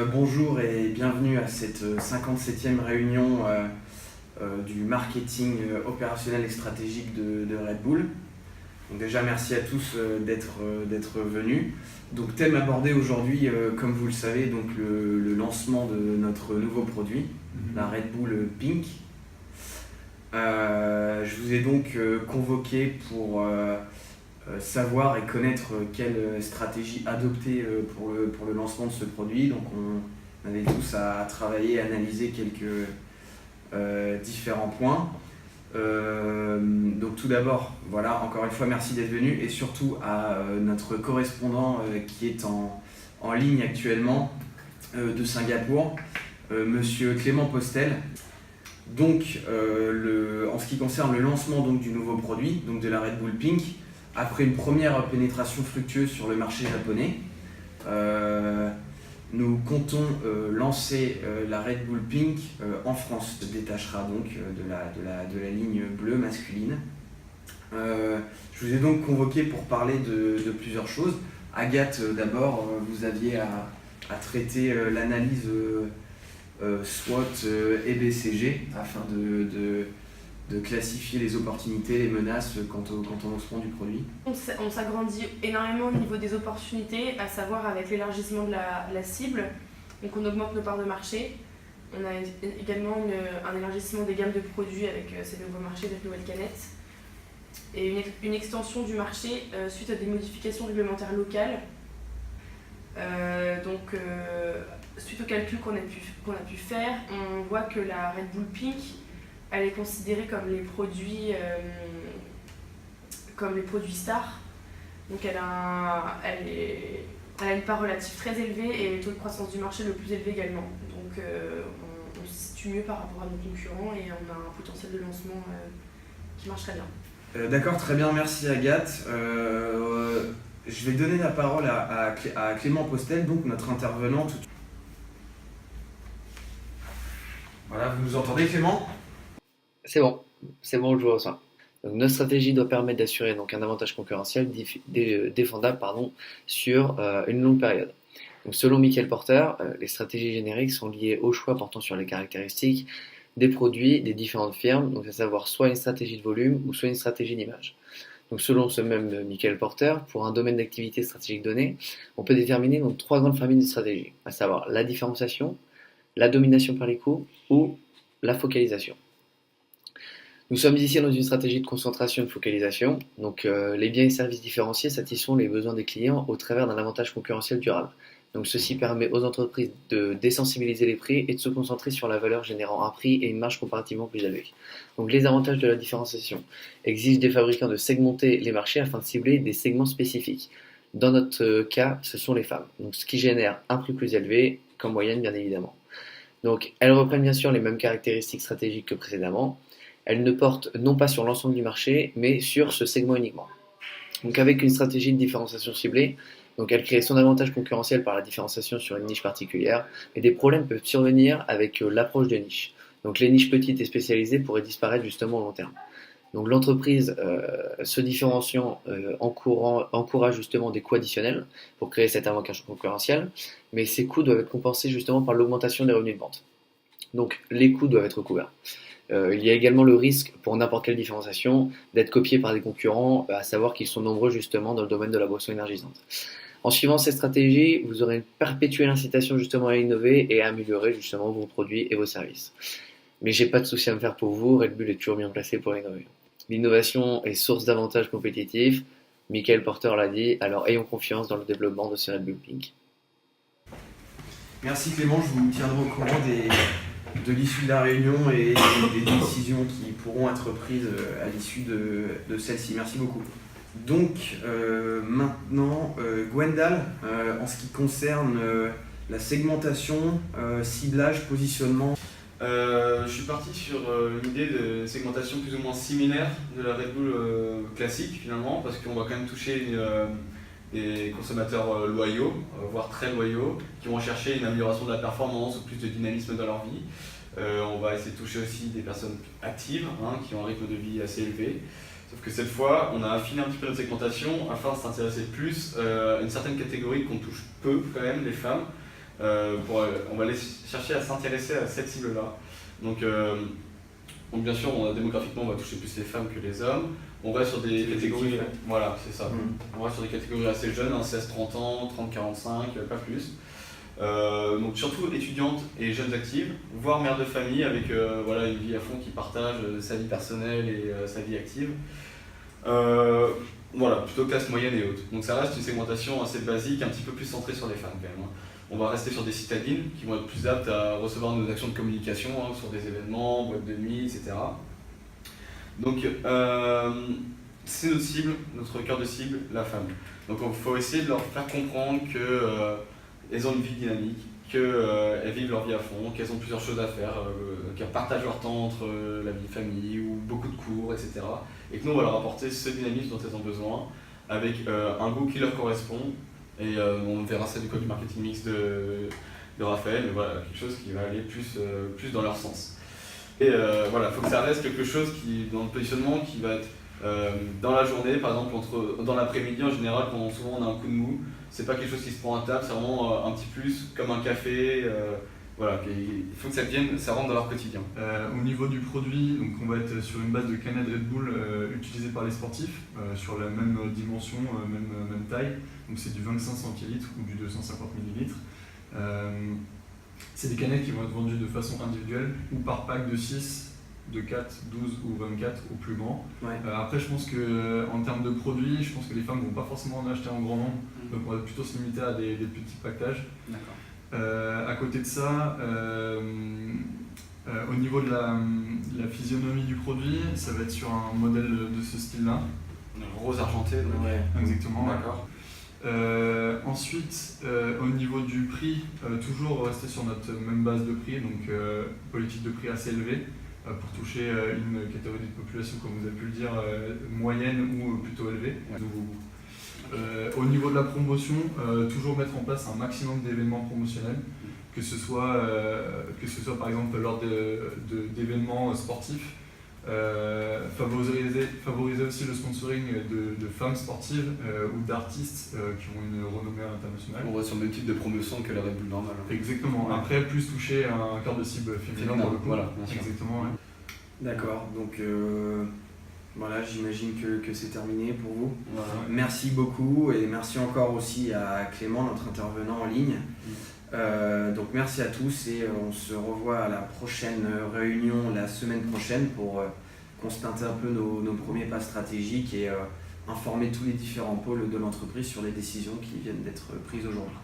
Bonjour et bienvenue à cette 57e réunion du marketing opérationnel et stratégique de Red Bull. Donc déjà merci à tous d'être venus. Donc thème abordé aujourd'hui, comme vous le savez, donc le lancement de notre nouveau produit, la Red Bull Pink. Je vous ai donc convoqué pour savoir et connaître quelle stratégie adopter pour le lancement de ce produit. Donc on avait tous à travailler, à analyser quelques différents points. Donc tout d'abord, voilà, encore une fois merci d'être venu et surtout à notre correspondant qui est en ligne actuellement de Singapour, Monsieur Clément Postel. Donc en ce qui concerne le lancement donc, du nouveau produit, donc de la Red Bull Pink, après une première pénétration fructueuse sur le marché japonais, nous comptons lancer la Red Bull Pink en France. Se détachera donc de la ligne bleue masculine. Je vous ai donc convoqué pour parler de plusieurs choses. Agathe, d'abord, vous aviez à traiter l'analyse SWOT et BCG afin de classifier les opportunités, les menaces quant au lancement du produit. On s'agrandit énormément au niveau des opportunités, à savoir avec l'élargissement de la cible. Donc on augmente nos parts de marché. On a également un élargissement des gammes de produits avec ces nouveaux marchés, cette nouvelle canette. Et une extension du marché suite à des modifications réglementaires locales. Suite au calcul qu'on a pu faire, on voit que la Red Bull Pink, elle est considérée comme les produits stars. Donc elle a une part relative très élevée et le taux de croissance du marché le plus élevé également. Donc on se situe mieux par rapport à nos concurrents et on a un potentiel de lancement qui marche très bien. D'accord, très bien, merci Agathe. Je vais donner la parole à Clément Postel, donc notre intervenant. Voilà, vous nous entendez Clément ? C'est bon, je vous reçois. Donc, notre stratégie doit permettre d'assurer donc, un avantage concurrentiel défendable sur une longue période. Donc, selon Michael Porter, les stratégies génériques sont liées au choix portant sur les caractéristiques des produits des différentes firmes, donc à savoir soit une stratégie de volume ou soit une stratégie d'image. Donc, selon ce même Michael Porter, pour un domaine d'activité stratégique donné, on peut déterminer donc, 3 grandes familles de stratégies, à savoir la différenciation, la domination par les coûts ou la focalisation. Nous sommes ici dans une stratégie de concentration et de focalisation. Donc, les biens et services différenciés satisfont les besoins des clients au travers d'un avantage concurrentiel durable. Donc, ceci permet aux entreprises de désensibiliser les prix et de se concentrer sur la valeur générant un prix et une marge comparativement plus élevée. Donc, les avantages de la différenciation exigent des fabricants de segmenter les marchés afin de cibler des segments spécifiques. Dans notre cas, ce sont les femmes. Donc, ce qui génère un prix plus élevé qu'en moyenne, bien évidemment. Donc, elles reprennent bien sûr les mêmes caractéristiques stratégiques que précédemment. Elles ne portent non pas sur l'ensemble du marché, mais sur ce segment uniquement. Donc avec une stratégie de différenciation ciblée, donc elle crée son avantage concurrentiel par la différenciation sur une niche particulière, mais des problèmes peuvent survenir avec l'approche de niche. Donc les niches petites et spécialisées pourraient disparaître justement au long terme. Donc l'entreprise se différenciant encourage justement des coûts additionnels pour créer cet avantage concurrentiel, mais ces coûts doivent être compensés justement par l'augmentation des revenus de vente. Donc les coûts doivent être couverts. Il y a également le risque, pour n'importe quelle différenciation, d'être copié par des concurrents, à savoir qu'ils sont nombreux justement dans le domaine de la boisson énergisante. En suivant ces stratégies, vous aurez une perpétuelle incitation justement à innover et à améliorer justement vos produits et vos services. Mais j'ai pas de souci à me faire pour vous, Red Bull est toujours bien placé pour innover. L'innovation est source d'avantages compétitifs, Michael Porter l'a dit, alors ayons confiance dans le développement de ce Red Bull Pink. Merci Clément, je vous tiendrai au courant de l'issue de la réunion et des décisions qui pourront être prises à l'issue de celle-ci. Merci beaucoup. Donc maintenant, Gwendal, en ce qui concerne la segmentation, ciblage, positionnement. Je suis parti sur une idée de segmentation plus ou moins similaire de la Red Bull classique finalement, parce qu'on va quand même toucher des consommateurs loyaux, voire très loyaux, qui vont chercher une amélioration de la performance ou plus de dynamisme dans leur vie. On va essayer de toucher aussi des personnes actives, qui ont un rythme de vie assez élevé. Sauf que cette fois, on a affiné un petit peu notre segmentation afin de s'intéresser plus à une certaine catégorie qu'on touche peu quand même, les femmes, On va aller chercher à s'intéresser à cette cible-là. Donc bien sûr, démographiquement, on va toucher plus les femmes que les hommes. On reste sur des catégories, voilà, c'est ça. On reste sur des catégories assez jeunes, 16-30 ans, 30-45, pas plus. Donc surtout étudiantes et jeunes actives, voire mères de famille avec une vie à fond qui partage sa vie personnelle et sa vie active. Plutôt classe moyenne et haute. Donc ça reste une segmentation assez basique, un petit peu plus centrée sur les femmes quand même. On va rester sur des citadines qui vont être plus aptes à recevoir nos actions de communication sur des événements, boîtes de nuit, etc. Donc c'est notre cible, notre cœur de cible, la femme. Donc il faut essayer de leur faire comprendre qu'elles ont une vie dynamique, qu'elles vivent leur vie à fond, qu'elles ont plusieurs choses à faire, qu'elles partagent leur temps entre la vie de famille ou beaucoup de cours, etc. Et que nous on va leur apporter ce dynamisme dont elles ont besoin, avec un goût qui leur correspond. Et on verra ça du code du marketing mix de Raphaël, mais voilà, quelque chose qui va aller plus dans leur sens. Et il faut que ça reste quelque chose dans le positionnement qui va être dans la journée, par exemple dans l'après-midi en général, quand souvent on a un coup de mou, c'est pas quelque chose qui se prend à table, c'est vraiment un petit plus, comme un café. Il faut que ça rentre dans leur quotidien. Au niveau du produit, donc on va être sur une base de canettes Red Bull utilisée par les sportifs, sur la même dimension, même taille. Donc c'est du 25 centilitres ou du 250 millilitres. C'est des canettes qui vont être vendues de façon individuelle ou par pack de 6, de 4, 12 ou 24 au plus grand. Ouais. Après je pense qu'en termes de produits, je pense que les femmes ne vont pas forcément en acheter en grand nombre. Donc on va plutôt se limiter à des petits packages. D'accord. À côté de ça, au niveau de la physionomie du produit, ça va être sur un modèle de ce style-là. Rose argenté, donc. Ouais. Exactement. D'accord. Ensuite, au niveau du prix, toujours rester sur notre même base de prix, donc politique de prix assez élevée, pour toucher une catégorie de population, comme vous avez pu le dire, moyenne ou plutôt élevée. Ouais. Au niveau de la promotion, toujours mettre en place un maximum d'événements promotionnels, que ce soit par exemple lors d'événements sportifs, favoriser aussi le sponsoring de femmes sportives ou d'artistes qui ont une renommée internationale. On va sur le même type de promotion que la Red Bull normale. Exactement. Ouais. Après, plus toucher un cœur de cible féminin pour le coup. Voilà, bien sûr. Exactement. Ouais. D'accord, donc voilà, j'imagine que c'est terminé pour vous. Voilà. Merci beaucoup et merci encore aussi à Clément, notre intervenant en ligne. Donc merci à tous et on se revoit à la prochaine réunion la semaine prochaine pour constater un peu nos premiers pas stratégiques et informer tous les différents pôles de l'entreprise sur les décisions qui viennent d'être prises aujourd'hui.